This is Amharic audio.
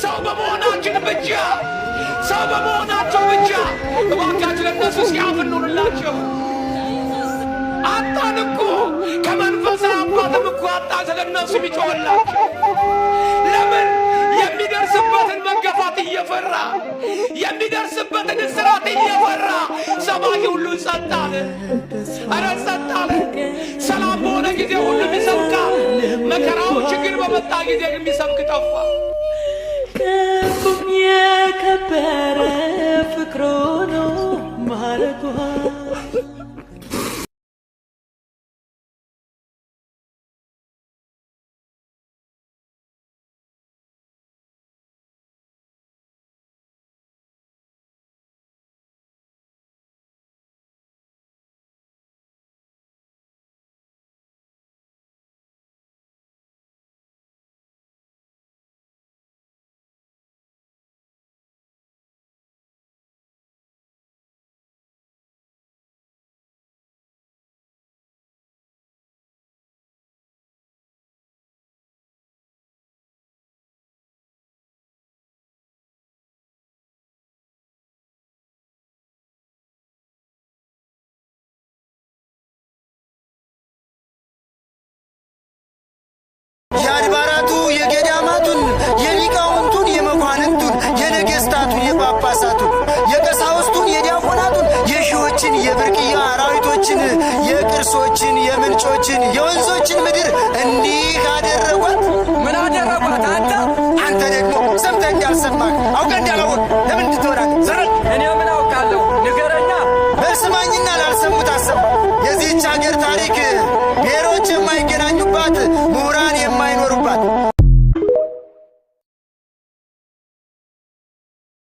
ሰው በመሆናችን ብቻ ሰው በመሆናቸው ብቻ እባካችሁ ለእነሱ ሲያፍኑላቸው አጣን እኮ ከመንፈሳዊ አባትም እኮ አጣን ስለነሱ ቢጮህላቸው ለምን የሚደርስበትን መገፋት እየፈራ የሚደርስበትን እስራት እየፈራ ሰባኪ ሁሉ ጸጥ አለ። ኧረ ጸጥ አለ። ሰላም በሆነ ጊዜ ሁሉም ይሰብካል። መከራው ችግር በመጣ ጊዜ የሚሰብክ ጠፋ። ከቁም የከበረ ፍቅሩ ነው ማረጓ የአድባራቱ የገዳማቱን የሊቃውንቱን የመኳንንቱን የነገስታቱን የጳጳሳቱን የቀሳውስቱን የዲያቆናቱን የሺዎችን የብርቅዬ አራዊቶችን የቅርሶችን የምንጮችን የወንዞችን ምድር እንዲህ አደረጓት። ምን አደረጓት? አንተ ደግሞ ሰምተህ እንዳልሰማህ አውቀህ